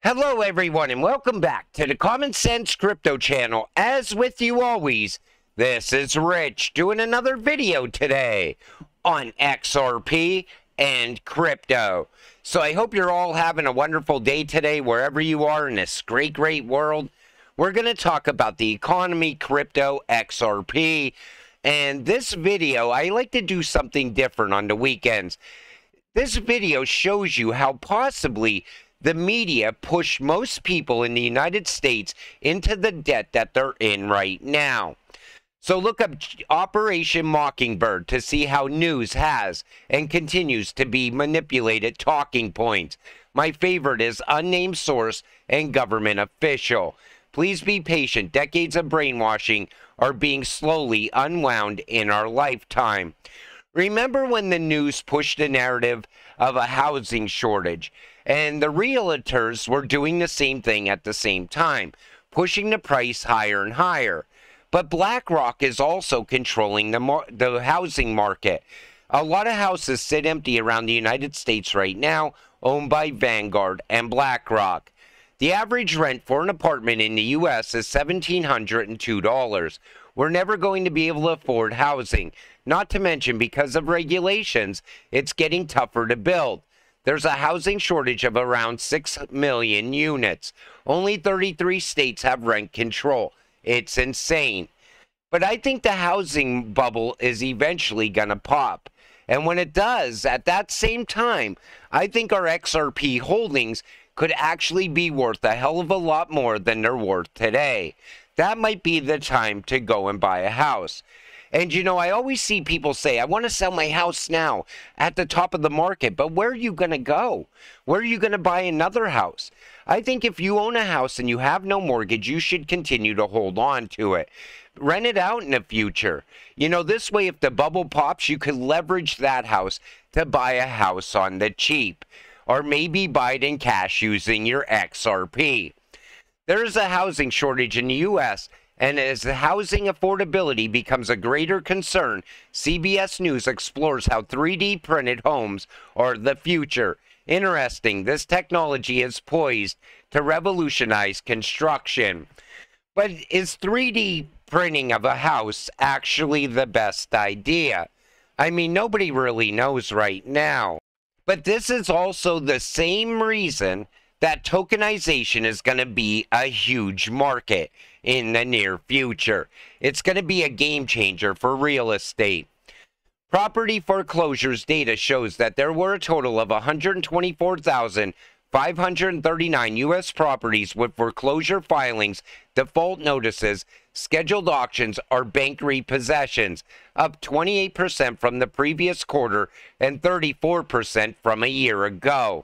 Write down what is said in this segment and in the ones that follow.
Hello everyone and welcome back to the Common Sense Crypto channel. As with you always, this is Rich doing another video today on XRP and crypto. So I hope you're all having a wonderful day today wherever you are in this great world. We're going to talk about the economy, crypto, XRP, and this video I like to do something different on the weekends. This video shows you how possibly the media pushed most people in the United States into the debt that they're in right now. So look up Operation Mockingbird to see how news has and continues to be manipulated talking points. My favorite is unnamed source and government official. Please be patient. Decades of brainwashing are being slowly unwound in our lifetime. Remember when the news pushed the narrative of a housing shortage? And the realtors were doing the same thing at the same time, pushing the price higher and higher. But BlackRock is also controlling the housing market. A lot of houses sit empty around the United States right now, owned by Vanguard and BlackRock. The average rent for an apartment in the U.S. is $1,702. We're never going to be able to afford housing. Not to mention, because of regulations, it's getting tougher to build. There's a housing shortage of around 6 million units. Only 33 states have rent control. It's insane. But I think the housing bubble is eventually going to pop. And when it does, at that same time, I think our XRP holdings could actually be worth a hell of a lot more than they're worth today. That might be the time to go and buy a house. And you know, I always see people say, I want to sell my house now at the top of the market, but where are you going to go? Where are you going to buy another house? I think if you own a house and you have no mortgage, you should continue to hold on to it. Rent it out in the future. You know, this way, if the bubble pops, you could leverage that house to buy a house on the cheap, or maybe buy it in cash using your XRP. There is a housing shortage in the U.S., and as the housing affordability becomes a greater concern, CBS News explores how 3D printed homes are the future. Interesting, this technology is poised to revolutionize construction. But is 3D printing of a house actually the best idea? I mean, nobody really knows right now. But this is also the same reason that tokenization is going to be a huge market in the near future. It's going to be a game changer for real estate. Property foreclosures data shows that there were a total of 124,539 U.S. properties with foreclosure filings, default notices, scheduled auctions, or bank repossessions, up 28% from the previous quarter and 34% from a year ago.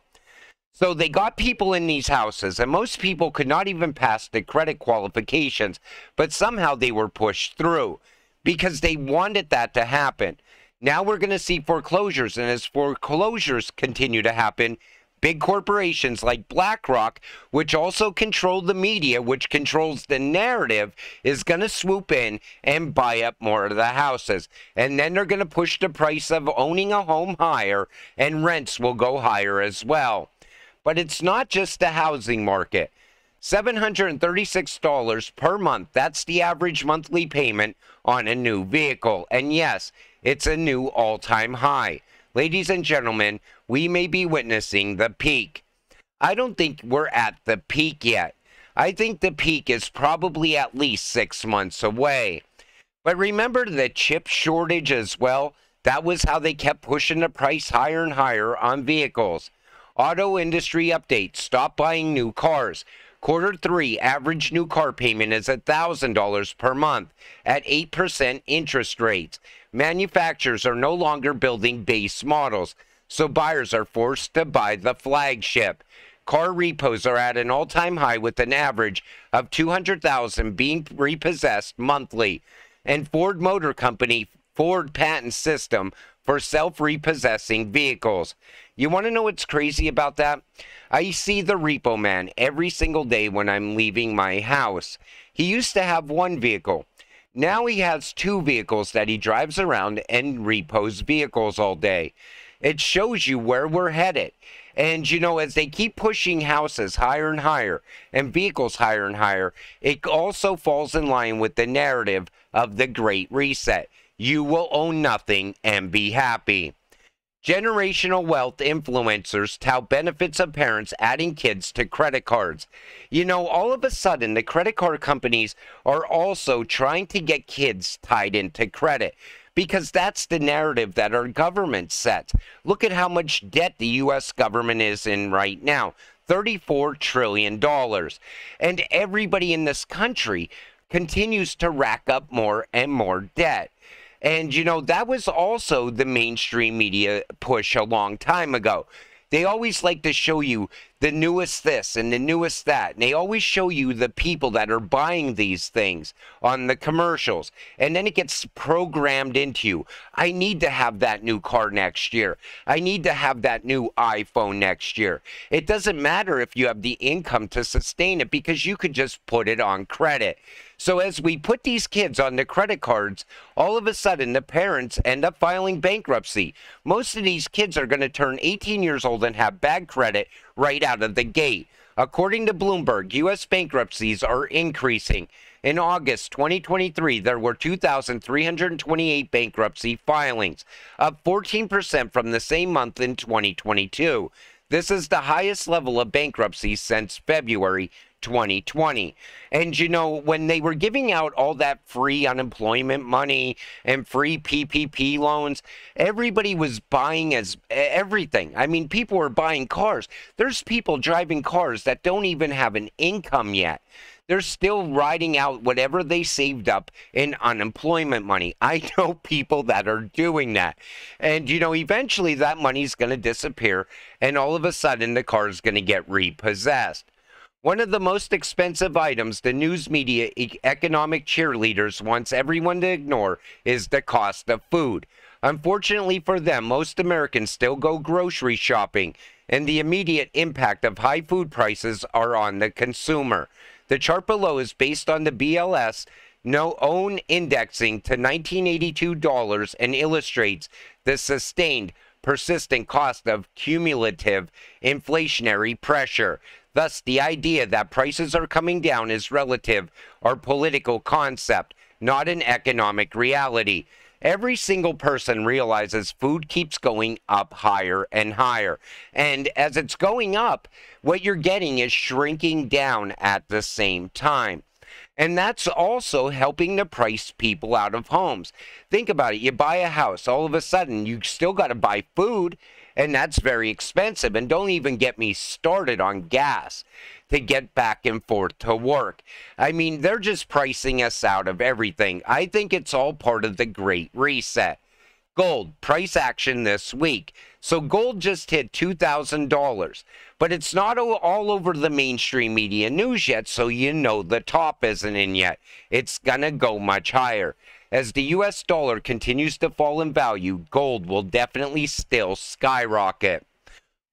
So they got people in these houses, and most people could not even pass the credit qualifications, but somehow they were pushed through because they wanted that to happen. Now we're going to see foreclosures, and as foreclosures continue to happen, big corporations like BlackRock, which also control the media, which controls the narrative, is going to swoop in and buy up more of the houses. And then they're going to push the price of owning a home higher, and rents will go higher as well. But it's not just the housing market. $736 per month, that's the average monthly payment on a new vehicle. And yes, it's a new all-time high. Ladies and gentlemen, we may be witnessing the peak. I don't think we're at the peak yet. I think the peak is probably at least 6 months away. But remember the chip shortage as well? That was how they kept pushing the price higher and higher on vehicles. Auto industry update, stop buying new cars. Q3 average new car payment is $1,000 per month at 8% interest rates. Manufacturers are no longer building base models, so buyers are forced to buy the flagship. Car repos are at an all-time high with an average of 200,000 being repossessed monthly. And Ford Motor Company, Ford patent system for self-repossessing vehicles. You want to know what's crazy about that? I see the repo man every single day when I'm leaving my house. He used to have one vehicle. Now he has 2 vehicles that he drives around and repos vehicles all day. It shows you where we're headed. And, as they keep pushing houses higher and higher and vehicles higher and higher, it also falls in line with the narrative of the Great Reset. You will own nothing and be happy. Generational wealth influencers tout benefits of parents adding kids to credit cards. All of a sudden, the credit card companies are also trying to get kids tied into credit because that's the narrative that our government sets. Look at how much debt the U.S. government is in right now, $34 trillion. And everybody in this country continues to rack up more and more debt. And, that was also the mainstream media push a long time ago. They always like to show you the newest this and the newest that. And they always show you the people that are buying these things on the commercials. And then it gets programmed into you. I need to have that new car next year. I need to have that new iPhone next year. It doesn't matter if you have the income to sustain it because you could just put it on credit. So as we put these kids on the credit cards, all of a sudden the parents end up filing bankruptcy. Most of these kids are going to turn 18 years old and have bad credit right out of the gate. According to Bloomberg, U.S. bankruptcies are increasing. In August 2023, there were 2,328 bankruptcy filings, up 14% from the same month in 2022. This is the highest level of bankruptcy since February 2020. And when they were giving out all that free unemployment money and free PPP loans, everybody was buying everything. I mean, people were buying cars. There's people driving cars that don't even have an income yet. They're still riding out whatever they saved up in unemployment money. I know people that are doing that. And, eventually that money's going to disappear and all of a sudden the car's going to get repossessed. One of the most expensive items the news media economic cheerleaders wants everyone to ignore is the cost of food. Unfortunately for them, most Americans still go grocery shopping, and the immediate impact of high food prices are on the consumer. The chart below is based on the BLS own indexing to $1982 and illustrates the sustained, persistent cost of cumulative inflationary pressure. Thus, the idea that prices are coming down is relative or political concept, not an economic reality. Every single person realizes food keeps going up higher and higher. And as it's going up, what you're getting is shrinking down at the same time. And that's also helping to price people out of homes. Think about it. You buy a house. All of a sudden, you still got to buy food. And that's very expensive. And don't even get me started on gas to get back and forth to work. I mean, they're just pricing us out of everything. I think it's all part of the Great Reset. Gold, price action this week. So gold just hit $2,000. But it's not all over the mainstream media news yet, so the top isn't in yet. It's going to go much higher. As the U.S. dollar continues to fall in value, gold will definitely still skyrocket.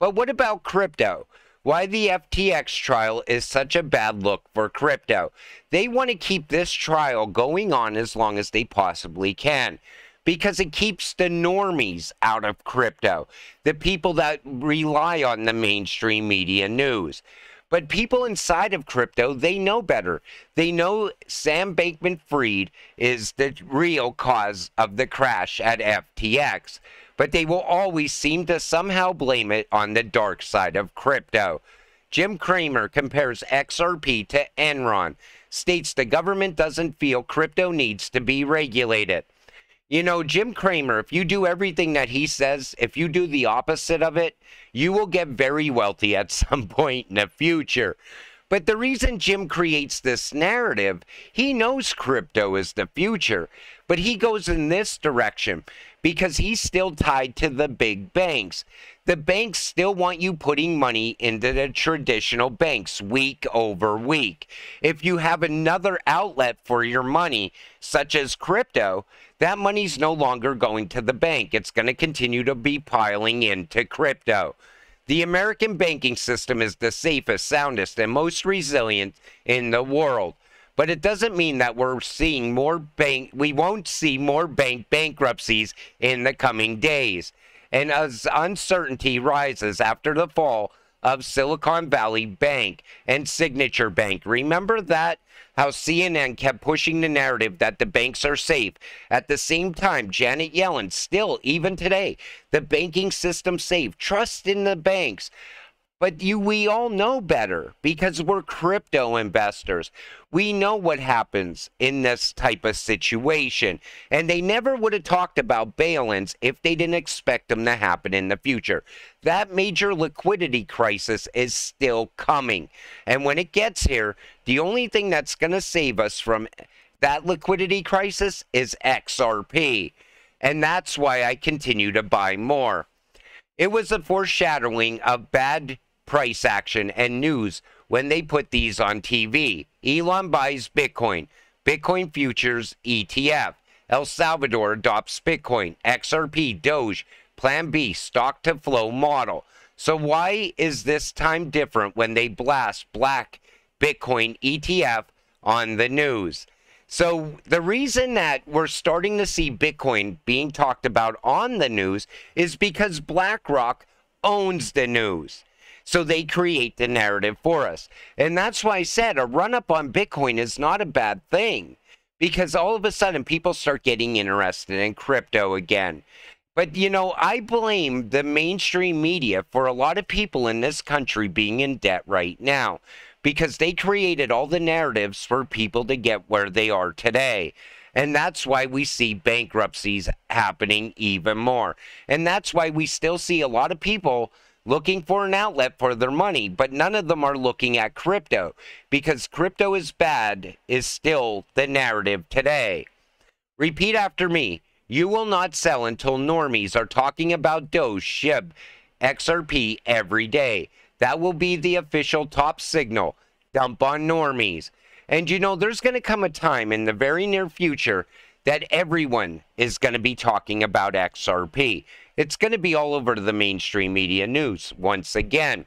But what about crypto? Why the FTX trial is such a bad look for crypto? They want to keep this trial going on as long as they possibly can, because it keeps the normies out of crypto, the people that rely on the mainstream media news. But people inside of crypto, they know better. They know Sam Bankman-Fried is the real cause of the crash at FTX. But they will always seem to somehow blame it on the dark side of crypto. Jim Cramer compares XRP to Enron, states the government doesn't feel crypto needs to be regulated. Jim Cramer, if you do everything that he says, if you do the opposite of it, you will get very wealthy at some point in the future. But the reason Jim creates this narrative, he knows crypto is the future, but he goes in this direction because he's still tied to the big banks. The banks still want you putting money into the traditional banks week over week. If you have another outlet for your money, such as crypto, that money's no longer going to the bank. It's going to continue to be piling into crypto. The American banking system is the safest, soundest, and most resilient in the world. But it doesn't mean that we won't see more bank bankruptcies in the coming days. and as uncertainty rises after the fall of Silicon Valley Bank and Signature Bank. Remember that? How CNN kept pushing the narrative that the banks are safe. At the same time, Janet Yellen, still, even today, the banking system safe. Trust in the banks. But we all know better because we're crypto investors. We know what happens in this type of situation. And they never would have talked about bail-ins if they didn't expect them to happen in the future. That major liquidity crisis is still coming. And when it gets here, the only thing that's going to save us from that liquidity crisis is XRP. And that's why I continue to buy more. It was a foreshadowing of bad price action and news when they put these on TV. Elon buys Bitcoin. Bitcoin futures ETF. El Salvador adopts Bitcoin. XRP, Doge, Plan B, stock to flow model. So why is this time different when they blast black Bitcoin ETF on the news? So the reason that we're starting to see Bitcoin being talked about on the news is because BlackRock owns the news. So they create the narrative for us. And that's why I said a run-up on Bitcoin is not a bad thing. Because all of a sudden people start getting interested in crypto again. But, you know, I blame the mainstream media for a lot of people in this country being in debt right now. Because they created all the narratives for people to get where they are today. And that's why we see bankruptcies happening even more. And that's why we still see a lot of people looking for an outlet for their money, but none of them are looking at crypto, because crypto is bad is still the narrative today. Repeat after me. You will not sell until normies are talking about Doge, SHIB, XRP every day. That will be the official top signal. Dump on normies. And you know, there's going to come a time in the very near future that everyone is going to be talking about XRP. It's going to be all over the mainstream media news once again.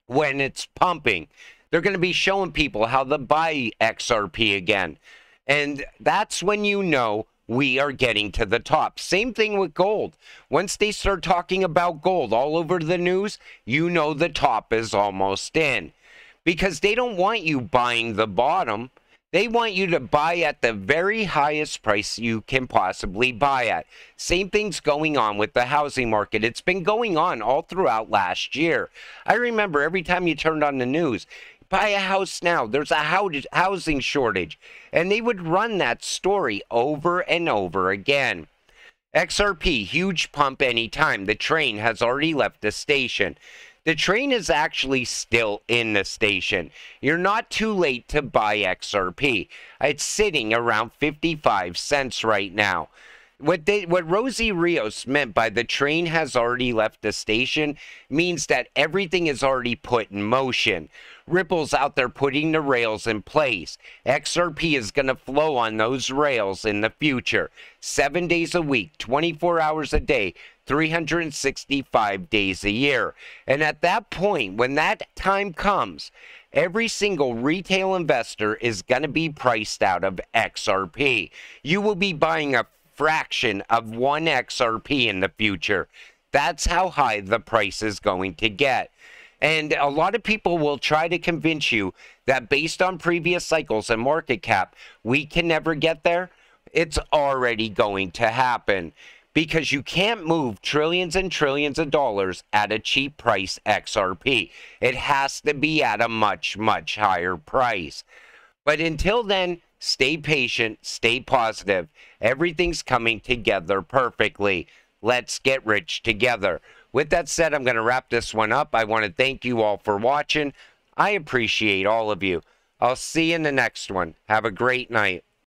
When it's pumping, they're going to be showing people how to buy XRP again. And that's when you know we are getting to the top. Same thing with gold. Once they start talking about gold all over the news, you know the top is almost in. Because they don't want you buying the bottom. They want you to buy at the very highest price you can possibly buy at. Same thing's going on with the housing market. It's been going on all throughout last year. I remember every time you turned on the news, buy a house now. There's a housing shortage. And they would run that story over and over again. XRP, huge pump anytime. The train has already left the station. The train is actually still in the station. You're not too late to buy XRP. It's sitting around 55 cents right now. What Rosie Rios meant by the train has already left the station means that everything is already put in motion. Ripple's out there putting the rails in place. XRP is going to flow on those rails in the future. 7 days a week, 24 hours a day, 365 days a year. And at that point, when that time comes, every single retail investor is going to be priced out of XRP. You will be buying a fraction of 1 XRP in the future. That's how high the price is going to get. And a lot of people will try to convince you that based on previous cycles and market cap, we can never get there. It's already going to happen. Because you can't move trillions and trillions of dollars at a cheap price XRP. It has to be at a much, much higher price. But until then, stay patient, stay positive. Everything's coming together perfectly. Let's get rich together. With that said, I'm going to wrap this one up. I want to thank you all for watching. I appreciate all of you. I'll see you in the next one. Have a great night.